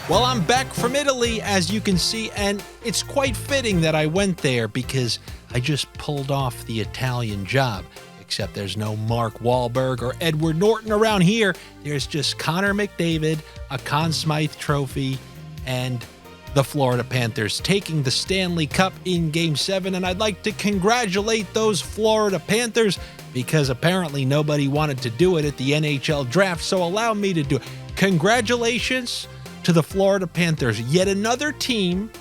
Well, I'm back from Italy, as you can see, and it's quite fitting that I went there because I just pulled off the Italian job. Except there's no Mark Wahlberg or Edward Norton around here. There's just Connor McDavid, a Conn Smythe trophy, and the Florida Panthers taking the Stanley Cup in Game 7. And I'd like to congratulate those Florida Panthers because apparently nobody wanted to do it at the NHL draft, so allow me to do it. Congratulations to the Florida Panthers, yet another team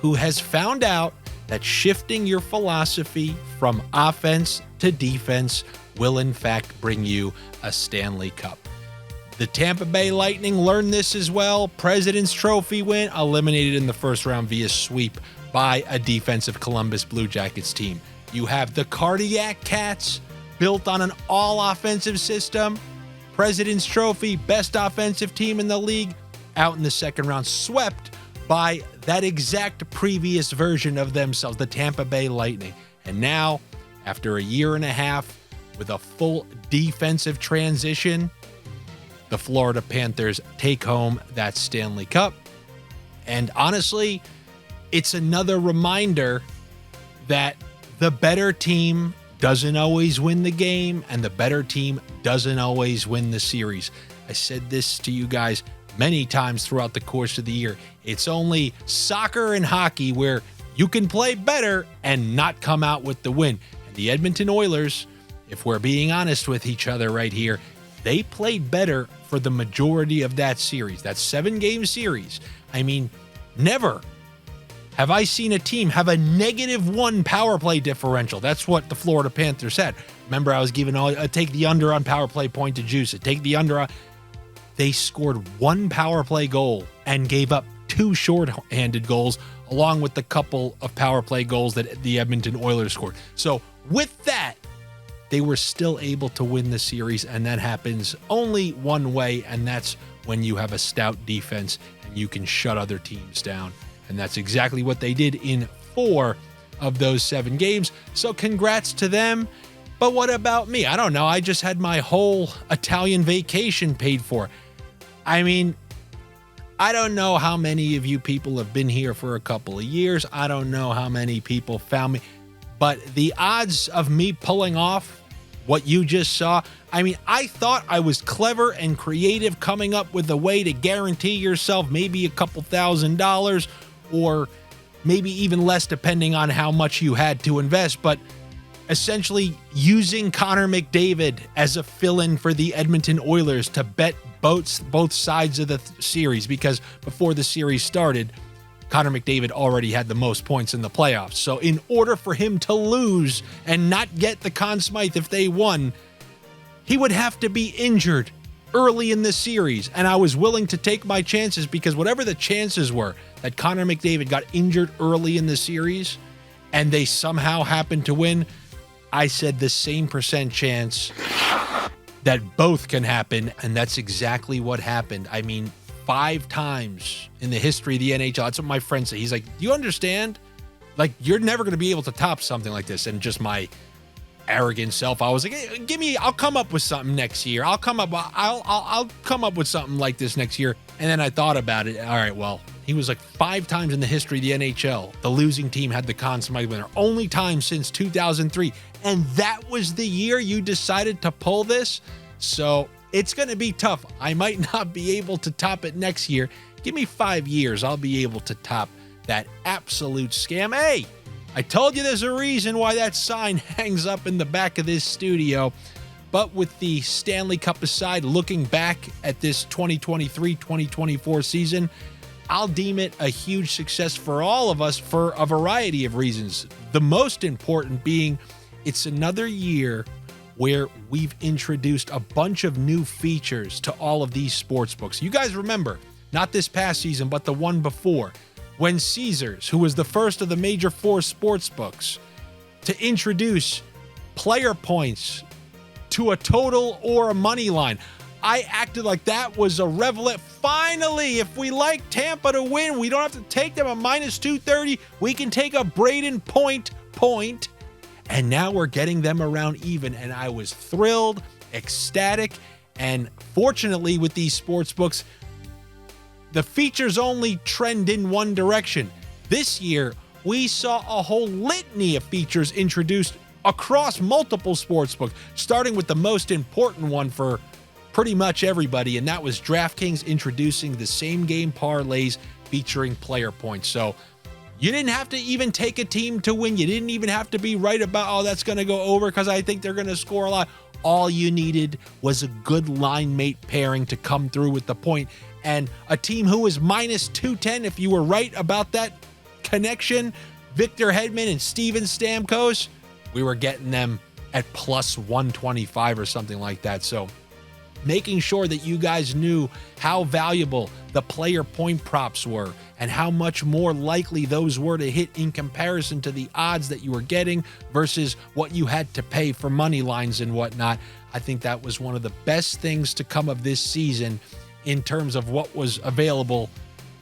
who has found out that shifting your philosophy from offense to defense will in fact bring you a Stanley Cup. The Tampa Bay Lightning learned this as well. President's Trophy win, eliminated in the first round via sweep by a defensive Columbus Blue Jackets team. You have the Cardiac Cats, built on an all-offensive system. President's Trophy, best offensive team in the league, out in the second round, swept by that exact previous version of themselves, the Tampa Bay Lightning. And now, after a year and a half with a full defensive transition, the Florida Panthers take home that Stanley Cup. And honestly, it's another reminder that the better team doesn't always win the game, and the better team doesn't always win the series. I said this to you guys many times throughout the course of the year. It's only soccer and hockey where you can play better and not come out with the win. And the Edmonton Oilers, if we're being honest with each other right here, they played better for the majority of that series, that 7-game series. I mean, never have I seen a team have a -1 power play differential. That's what the Florida Panthers had. Remember, I was giving take the under on power play point to juice it. Take the under on. They scored 1 power play goal and gave up 2 short-handed goals, along with the couple of power play goals that the Edmonton Oilers scored. So with that, they were still able to win the series, and that happens only one way, and that's when you have a stout defense and you can shut other teams down. And that's exactly what they did in 4 of those 7 games. So congrats to them. But what about me? I don't know. I just had my whole Italian vacation paid for. I mean, I don't know how many of you people have been here for a couple of years. I don't know how many people found me. But the odds of me pulling off what you just saw, I mean, I thought I was clever and creative coming up with a way to guarantee yourself maybe a couple $1,000 or maybe even less depending on how much you had to invest. But essentially using Connor McDavid as a fill-in for the Edmonton Oilers to bet both sides of the series, because before the series started, Connor McDavid already had the most points in the playoffs. So in order for him to lose and not get the Conn Smythe if they won, he would have to be injured early in the series. And I was willing to take my chances because whatever the chances were that Connor McDavid got injured early in the series and they somehow happened to win, I said the same percent chance that both can happen, and that's exactly what happened. I mean, 5 times in the history of the NHL. That's what my friend said. He's like, do you understand? Like, you're never going to be able to top something like this. And just my arrogant self, I was like, hey, I'll come up with something next year. I'll come up with something like this next year. And then I thought about it. All right, well, he was like 5 times in the history of the NHL. The losing team had the Conn Smythe winner. Only time since 2003. And that was the year you decided to pull this. So it's going to be tough. I might not be able to top it next year. Give me 5 years. I'll be able to top that absolute scam. Hey, I told you there's a reason why that sign hangs up in the back of this studio. But with the Stanley Cup aside, looking back at this 2023-2024 season, I'll deem it a huge success for all of us for a variety of reasons. The most important being it's another year where we've introduced a bunch of new features to all of these sports books. You guys remember, not this past season, but the one before, when Caesars, who was the first of the major 4 sports books to introduce player points to a total or a money line, I acted like that was a revelation. Finally, if we like Tampa to win, we don't have to take them a -230. We can take a Braden point. And now we're getting them around even. And I was thrilled, ecstatic. And fortunately, with these sports books, the features only trend in one direction. This year, we saw a whole litany of features introduced across multiple sportsbooks, starting with the most important one for pretty much everybody, and that was Draftkings introducing the same game parlays featuring player points. So you didn't have to even take a team to win. You didn't even have to be right about, oh, that's going to go over because I think they're going to score a lot. All you needed was a good line mate pairing to come through with the point. And a team who was minus 210, if you were right about that connection, Victor Hedman and Steven Stamkos, we were getting them at plus 125 or something like that. So making sure that you guys knew how valuable the player point props were and how much more likely those were to hit in comparison to the odds that you were getting versus what you had to pay for money lines and whatnot. I think that was one of the best things to come of this season in terms of what was available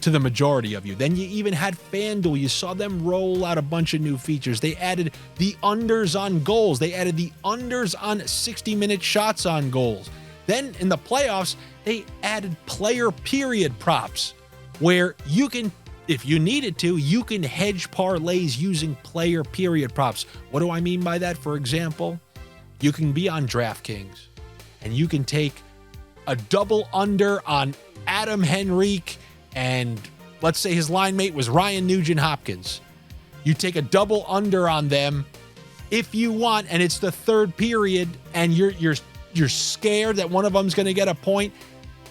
to the majority of you. Then you even had Fanduel. You saw them roll out a bunch of new features. They added the unders on goals. They added the unders on 60-minute shots on goals. Then in the playoffs, they added player period props where you can, if you needed to, you can hedge parlays using player period props. What do I mean by that? For example, you can be on Draftkings and you can take a double under on Adam Henrique, and let's say his line mate was Ryan Nugent-Hopkins. You take a double under on them if you want, and it's the third period, and you're scared that one of them's going to get a point.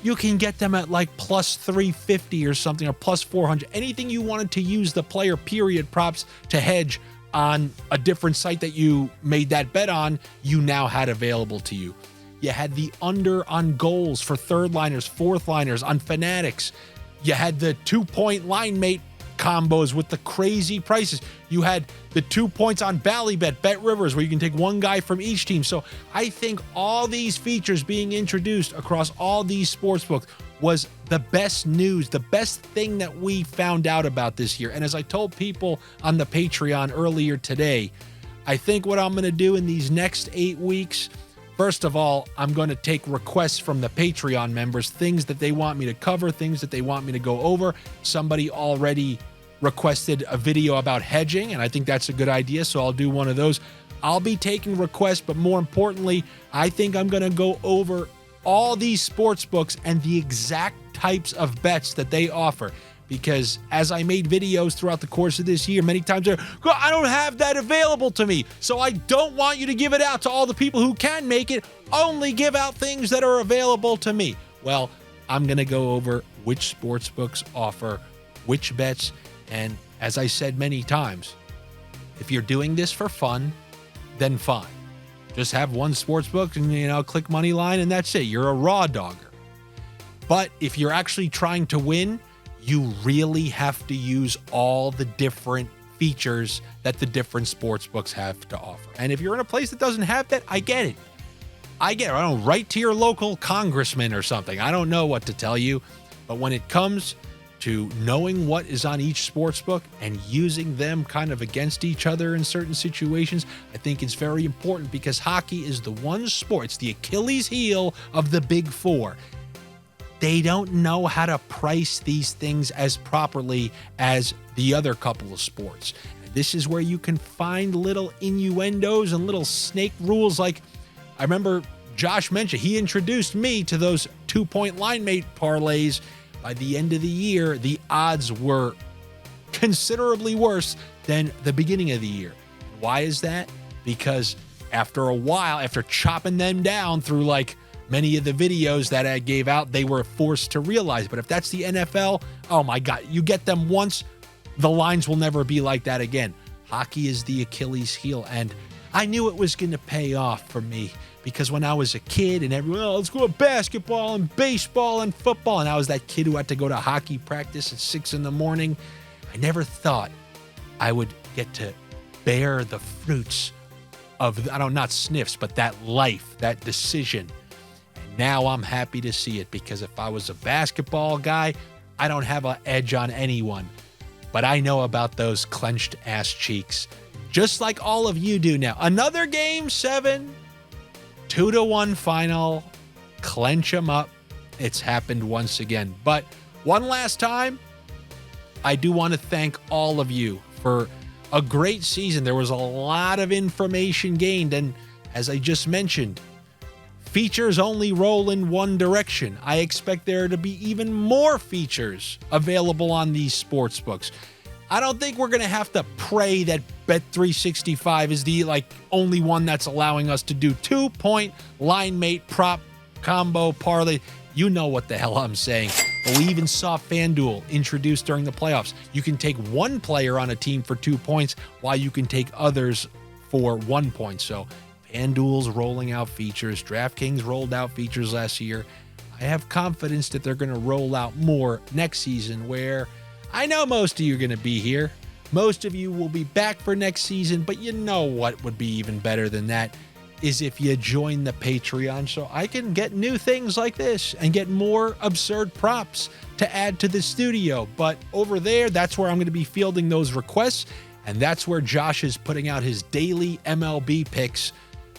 You can get them at like plus 350 or something, or plus 400. Anything you wanted to use the player period props to hedge on a different site that you made that bet on, you now had available to you. You had the under on goals for third liners, fourth liners on Fanatics. You had the 2-point line mate combos with the crazy prices. You had the 2 points on Ballybet, Bet Rivers, where you can take one guy from each team. So I think all these features being introduced across all these sportsbooks was the best news, the best thing that we found out about this year. And as I told people on the Patreon earlier today, I think what I'm going to do in these next 8 weeks, first of all, I'm going to take requests from the Patreon members, things that they want me to cover, things that they want me to go over. Somebody already requested a video about hedging, and I think that's a good idea, so I'll do one of those. I'll be taking requests, but more importantly, I think I'm going to go over all these sports books and the exact types of bets that they offer. Because as I made videos throughout the course of this year, many times I don't have that available to me. So I don't want you to give it out to all the people who can make it. Only give out things that are available to me. Well, I'm going to go over which sports books offer which bets. And as I said many times, if you're doing this for fun, then fine. Just have one sports book and, click money line and that's it. You're a raw dogger. But if you're actually trying to win, you really have to use all the different features that the different sports books have to offer. And if you're in a place that doesn't have that, I get it. I don't write to your local congressman or something. I don't know what to tell you. But when it comes to knowing what is on each sports book and using them kind of against each other in certain situations, I think it's very important because hockey is the one sport, it's the Achilles heel of the Big Four. They don't know how to price these things as properly as the other couple of sports. And this is where you can find little innuendos and little snake rules. Like I remember Josh mentioned, he introduced me to those 2-point line mate parlays. By the end of the year, the odds were considerably worse than the beginning of the year. Why is that? Because after a while, after chopping them down through like many of the videos that I gave out, they were forced to realize. But if that's the NFL, oh my God, you get them once, the lines will never be like that again. Hockey is the Achilles heel, and I knew it was going to pay off for me because when I was a kid and everyone, let's go to basketball and baseball and football, and I was that kid who had to go to hockey practice at 6 a.m, I never thought I would get to bear the fruits of, not sniffs, but that life, that decision. Now I'm happy to see it because if I was a basketball guy, I don't have an edge on anyone. But I know about those clenched ass cheeks, just like all of you do now. Another game 7, 2-1 final, clench them up. It's happened once again. But One last time, I do want to thank all of you for a great season. There was a lot of information gained, and as I just mentioned, features only roll in one direction. I expect there to be even more features available on these sports books. I don't think we're going to have to pray that Bet365 is the only one that's allowing us to do 2-point line mate prop combo parlay. You know what the hell I'm saying. But we even saw Fanduel introduced during the playoffs. You can take one player on a team for 2 points while you can take others for 1 point. So Fanduel's rolling out features. Draftkings rolled out features last year. I have confidence that they're going to roll out more next season, where I know most of you are going to be here. Most of you will be back for next season, but you know what would be even better than that is if you join the Patreon, so I can get new things like this and get more absurd props to add to the studio. But over there, that's where I'm going to be fielding those requests, and that's where Josh is putting out his daily MLB picks,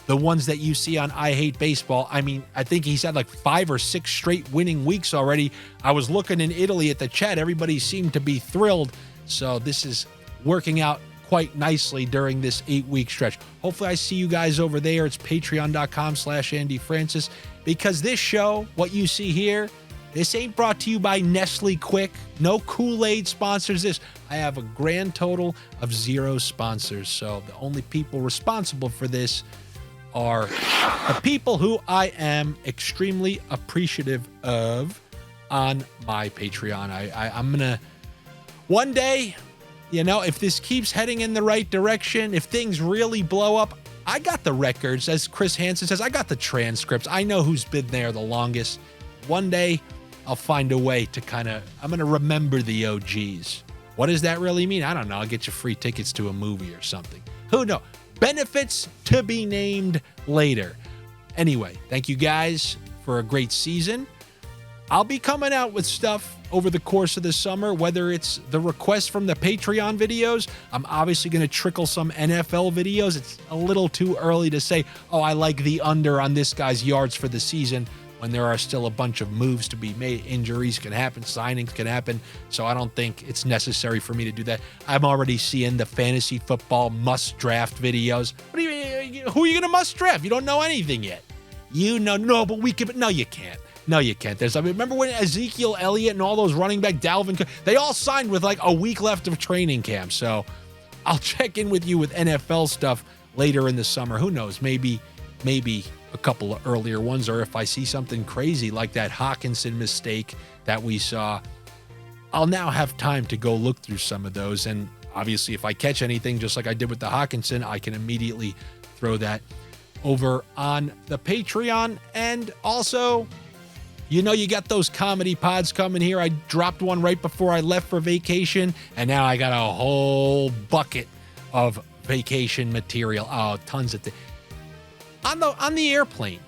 the ones that you see on I Hate Baseball. I mean, I think he's had 5 or 6 straight winning weeks already. I was looking in Italy at the chat. Everybody seemed to be thrilled. So this is working out quite nicely during this 8-week stretch. Hopefully I see you guys over there. It's patreon.com/Andy Francess, because this show, what you see here, this ain't brought to you by Nestle Quick. No Kool-Aid sponsors this. I have a grand total of 0 sponsors. So the only people responsible for this are the people who I am extremely appreciative of on my Patreon. I'm going to one day, if this keeps heading in the right direction, if things really blow up, I got the records. As Chris Hansen says, I got the transcripts. I know who's been there the longest. One day, I'll find a way to I'm going to remember the OGs. What does that really mean? I don't know. I'll get you free tickets to a movie or something. Who knows? Benefits to be named later. Anyway, thank you guys for a great season. I'll be coming out with stuff over the course of the summer, whether it's the requests from the Patreon videos. I'm obviously going to trickle some NFL videos. It's a little too early to say, oh, I like the under on this guy's yards for the season, when there are still a bunch of moves to be made. Injuries can happen, signings can happen. So I don't think it's necessary for me to do that. I'm already seeing the fantasy football must draft videos. What do you, who are you going to must draft? You don't know anything yet. No, but we can, no, you can't. No, you can't. Remember when Ezekiel Elliott and all those running back, Dalvin, they all signed with a week left of training camp. So I'll check in with you with NFL stuff later in the summer. Who knows? Maybe a couple of earlier ones, or if I see something crazy like that Hawkinson mistake that we saw, I'll now have time to go look through some of those. And obviously, if I catch anything, just like I did with the Hawkinson, I can immediately throw that over on the Patreon. And also, you got those comedy pods coming here. I dropped one right before I left for vacation, and now I got a whole bucket of vacation material. Oh, tons of things. On the airplane,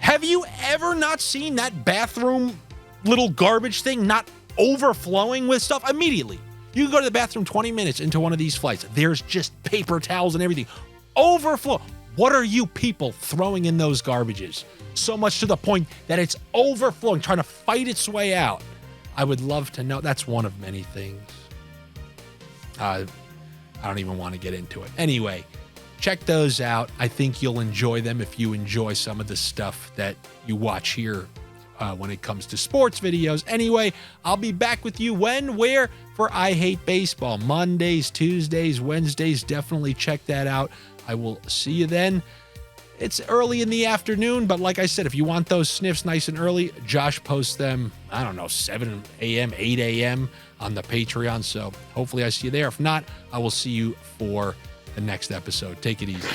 have you ever not seen that bathroom little garbage thing not overflowing with stuff? Immediately, you can go to the bathroom 20 minutes into one of these flights. There's just paper towels and everything. Overflow. What are you people throwing in those garbages? So much to the point that it's overflowing, trying to fight its way out. I would love to know. That's one of many things. I don't even want to get into it. Anyway, check those out. I think you'll enjoy them if you enjoy some of the stuff that you watch here when it comes to sports videos. Anyway, I'll be back with you where for I Hate Baseball. Mondays, Tuesdays, Wednesdays. Definitely check that out. I will see you then. It's early in the afternoon, but like I said, if you want those sniffs nice and early, Josh posts them, 7 a.m., 8 a.m. on the Patreon. So hopefully I see you there. If not, I will see you for the next episode. Take it easy.